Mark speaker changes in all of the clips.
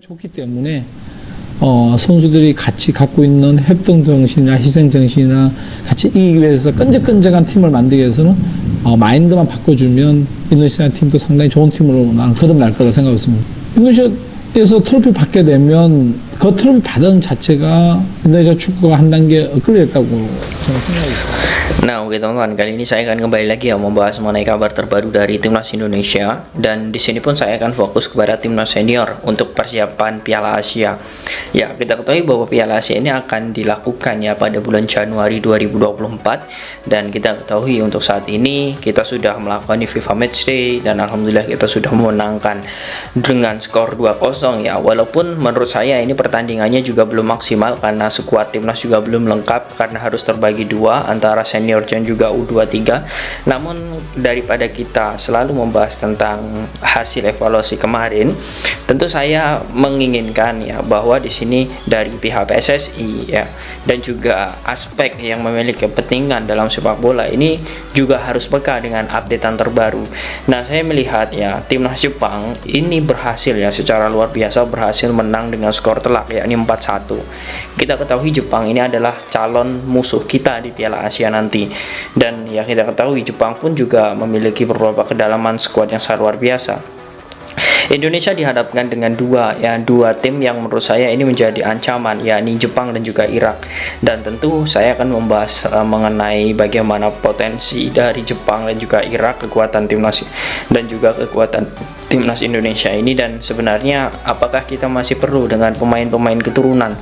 Speaker 1: 좋기 때문에 선수들이 같이 갖고 있는 협동 정신이나 희생 정신이나 같이 이기기 위해서 끈적끈적한 팀을 만들기 위해서는 마인드만 바꿔주면 인도네시아 팀도 상당히 좋은 팀으로 나는 거듭날 거라 생각하고 있습니다. 인도네시아에서 트로피 받게 되면 그 트로피 받은 자체가 인도네시아 축구가 한 단계 업그레이드했다고 저는 생각하고 있습니다.
Speaker 2: Nah, oke teman-teman, kali ini saya akan kembali lagi ya membahas mengenai kabar terbaru dari timnas Indonesia, dan di sini pun saya akan fokus kepada timnas senior untuk persiapan Piala Asia. Ya, kita ketahui bahwa Piala Asia ini akan dilakukan ya pada bulan Januari 2024, dan kita ketahui untuk saat ini kita sudah melakukan FIFA Matchday dan alhamdulillah kita sudah memenangkan dengan skor 2-0 ya. Walaupun menurut saya ini pertandingannya juga belum maksimal karena skuad timnas juga belum lengkap karena harus terbagi dua antara senior dan juga U23. Namun daripada kita selalu membahas tentang hasil evaluasi kemarin, tentu saya menginginkan ya bahwa di sini dari pihak PSSI ya dan juga aspek yang memiliki kepentingan dalam sepak bola ini juga harus peka dengan updatean terbaru. Nah, saya melihat ya timnas Jepang ini berhasil ya secara luar biasa berhasil menang dengan skor telak yakni 4-1. Kita ketahui Jepang ini adalah calon musuh kita di Piala Asia nanti, dan ya kita ketahui Jepang pun juga memiliki beberapa kedalaman skuad yang sangat luar biasa. Indonesia dihadapkan dengan dua tim yang menurut saya ini menjadi ancaman, yakni Jepang dan juga Irak. Dan tentu saya akan membahas mengenai bagaimana potensi dari Jepang dan juga Irak, kekuatan timnas dan juga kekuatan timnas Indonesia ini, dan sebenarnya apakah kita masih perlu dengan pemain-pemain keturunan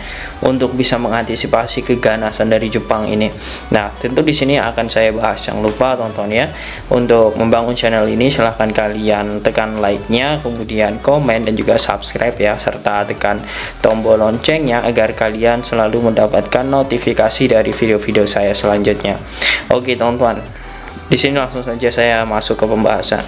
Speaker 2: untuk bisa mengantisipasi keganasan dari Jepang ini. Nah, tentu di sini akan saya bahas. Jangan lupa tonton ya. Untuk membangun channel ini silahkan kalian tekan like-nya, kemudian komen dan juga subscribe ya, serta tekan tombol loncengnya agar kalian selalu mendapatkan notifikasi dari video-video saya selanjutnya. Oke teman-teman, di sini langsung saja saya masuk ke pembahasan.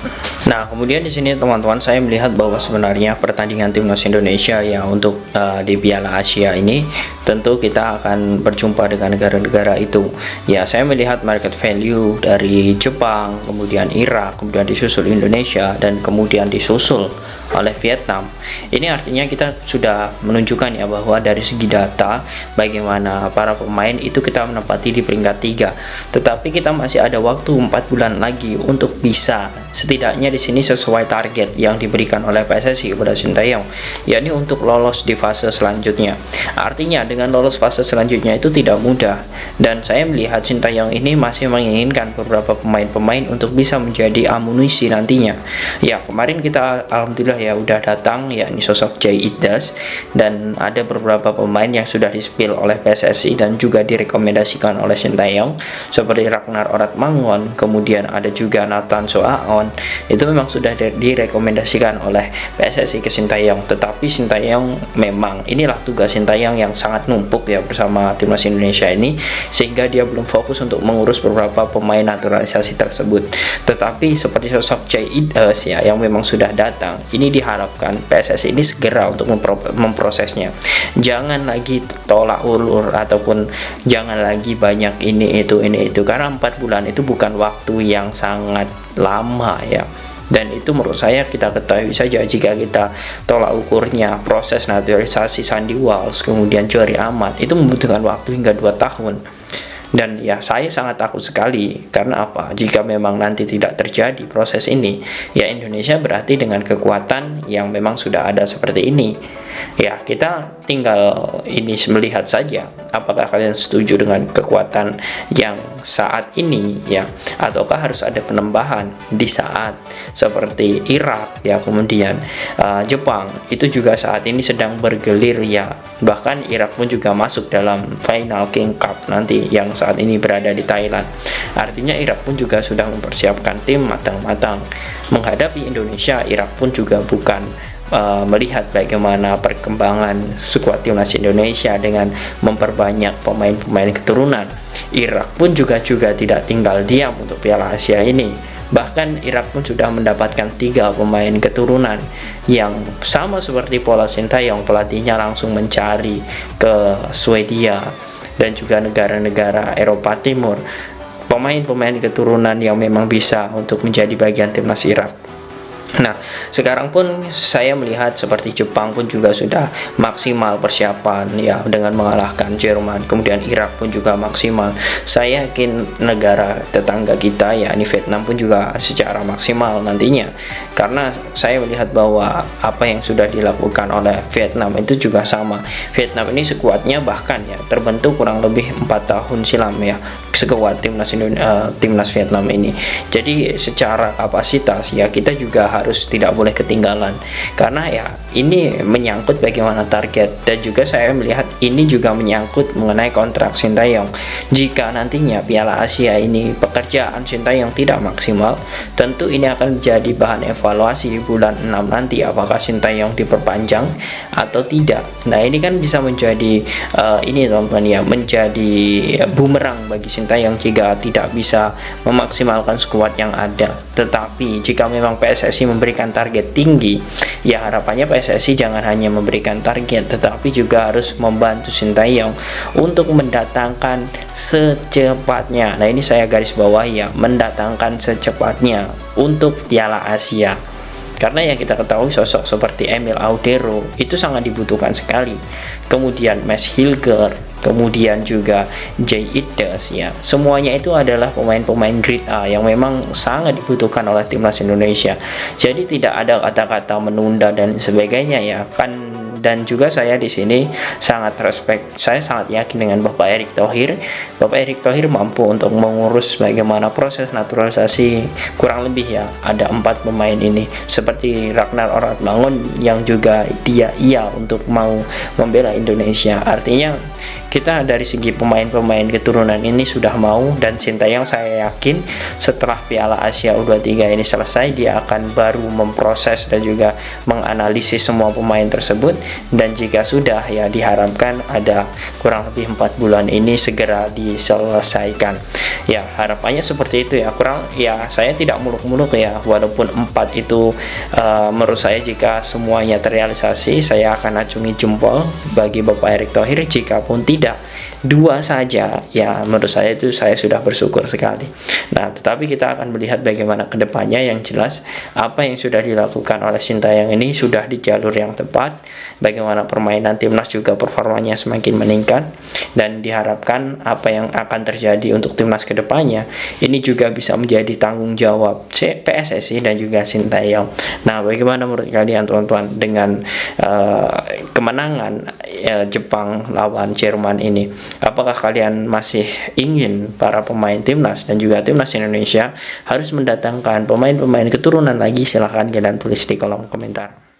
Speaker 2: Nah, kemudian di sini teman-teman saya melihat bahwa sebenarnya pertandingan timnas Indonesia ya untuk di Piala Asia ini tentu kita akan berjumpa dengan negara-negara itu. Ya, saya melihat market value dari Jepang, kemudian Irak, kemudian disusul Indonesia dan kemudian disusul oleh Vietnam. Ini artinya kita sudah menunjukkan ya bahwa dari segi data bagaimana para pemain itu kita menempati di peringkat 3. Tetapi kita masih ada waktu 4 bulan lagi untuk bisa setidaknya di sini sesuai target yang diberikan oleh PSSI kepada Sintayong, yakni untuk lolos di fase selanjutnya. Artinya dengan lolos fase selanjutnya itu tidak mudah, dan saya melihat Sintayong ini masih menginginkan beberapa pemain-pemain untuk bisa menjadi amunisi nantinya. Ya, kemarin kita alhamdulillah ya udah datang yakni sosok Jay Idas, dan ada beberapa pemain yang sudah di-spill oleh PSSI dan juga direkomendasikan oleh Sintayong seperti Ragnar Oratmangun, kemudian ada juga Nathan Soaon. Itu memang sudah direkomendasikan oleh PSSI ke Sintayong, tetapi Sintayong memang inilah tugas Sintayong yang sangat numpuk ya bersama timnas Indonesia ini, sehingga dia belum fokus untuk mengurus beberapa pemain naturalisasi tersebut. Tetapi seperti sosok Jay Idas ya yang memang sudah datang, ini diharapkan PSSI ini segera untuk memprosesnya. Jangan lagi tolak ulur ataupun jangan lagi banyak ini itu karena 4 bulan itu bukan waktu yang sangat lama ya. Dan itu menurut saya kita ketahui saja jika kita tolak ukurnya proses naturalisasi Sandy Walsh kemudian Johri Amat itu membutuhkan waktu hingga 2 tahun. Dan ya saya sangat takut sekali karena apa? Jika memang nanti tidak terjadi proses ini, ya Indonesia berarti dengan kekuatan yang memang sudah ada seperti ini. Ya, kita tinggal ini melihat saja apakah kalian setuju dengan kekuatan yang saat ini ya, ataukah harus ada penambahan di saat seperti Irak ya, kemudian Jepang itu juga saat ini sedang bergelir ya, bahkan Irak pun juga masuk dalam final King Cup nanti yang saat ini berada di Thailand. Artinya Irak pun juga sudah mempersiapkan tim matang-matang menghadapi Indonesia. Irak pun juga bukan melihat bagaimana perkembangan skuad timnas Indonesia dengan memperbanyak pemain-pemain keturunan. Irak pun juga tidak tinggal diam untuk Piala Asia ini. Bahkan Irak pun sudah mendapatkan 3 pemain keturunan yang sama seperti pola Sintayong, pelatihnya langsung mencari ke Swedia dan juga negara-negara Eropa Timur pemain-pemain keturunan yang memang bisa untuk menjadi bagian timnas Irak. Nah, sekarang pun saya melihat seperti Jepang pun juga sudah maksimal persiapan ya dengan mengalahkan Jerman, kemudian Irak pun juga maksimal. Saya yakin negara tetangga kita ya ini Vietnam pun juga secara maksimal nantinya. Karena saya melihat bahwa apa yang sudah dilakukan oleh Vietnam itu juga sama. Vietnam ini sekuatnya bahkan ya terbentuk kurang lebih 4 tahun silam ya, sekuat timnas Vietnam ini. Jadi secara kapasitas ya kita juga harus tidak boleh ketinggalan, karena ya ini menyangkut bagaimana target, dan juga saya melihat ini juga menyangkut mengenai kontrak Sintayong. Jika nantinya Piala Asia ini pekerjaan Sintayong tidak maksimal, tentu ini akan menjadi bahan evaluasi bulan 6 nanti, apakah Sintayong diperpanjang atau tidak. Nah ini kan bisa menjadi ini teman-teman ya, menjadi bumerang bagi Sintayong jika tidak bisa memaksimalkan skuad yang ada. Tetapi jika memang PSSI memberikan target tinggi, ya harapannya PSSI jangan hanya memberikan target, tetapi juga harus membantu Sintayong untuk mendatangkan secepatnya. Nah ini saya garis bawah ya, mendatangkan secepatnya untuk Piala Asia. Karena yang kita ketahui sosok seperti Emil Audero itu sangat dibutuhkan sekali. Kemudian Max Hilger, kemudian juga Jay Ides ya. Semuanya itu adalah pemain-pemain grade A yang memang sangat dibutuhkan oleh timnas Indonesia. Jadi tidak ada kata-kata menunda dan sebagainya ya kan. Dan juga saya di sini sangat respect, saya sangat yakin dengan Bapak Erick Thohir. Bapak Erick Thohir mampu untuk mengurus bagaimana proses naturalisasi kurang lebih ya, ada 4 pemain ini, seperti Ragnar Oratmangun yang juga dia untuk mau membela Indonesia. Artinya kita dari segi pemain-pemain keturunan ini sudah mau, dan Sintayong saya yakin setelah Piala Asia U23 ini selesai dia akan baru memproses dan juga menganalisis semua pemain tersebut, dan jika sudah ya diharapkan ada kurang lebih 4 bulan ini segera diselesaikan. Ya harapannya seperti itu ya, kurang ya saya tidak muluk-muluk ya, walaupun 4 itu menurut saya jika semuanya terrealisasi saya akan acungi jempol bagi Bapak Erick Thohir. Jika pun tidak 2 saja ya menurut saya itu saya sudah bersyukur sekali. Nah tetapi kita akan melihat bagaimana kedepannya. Yang jelas apa yang sudah dilakukan oleh Sintayong ini sudah di jalur yang tepat, bagaimana permainan timnas juga performanya semakin meningkat, dan diharapkan apa yang akan terjadi untuk timnas kedepannya ini juga bisa menjadi tanggung jawab PSSI dan juga Sintayong. Nah bagaimana menurut kalian teman-teman dengan kemenangan Jepang lawan Jerman ini? Apakah kalian masih ingin para pemain timnas dan juga timnas Indonesia harus mendatangkan pemain-pemain keturunan lagi? Silahkan kalian tulis di kolom komentar.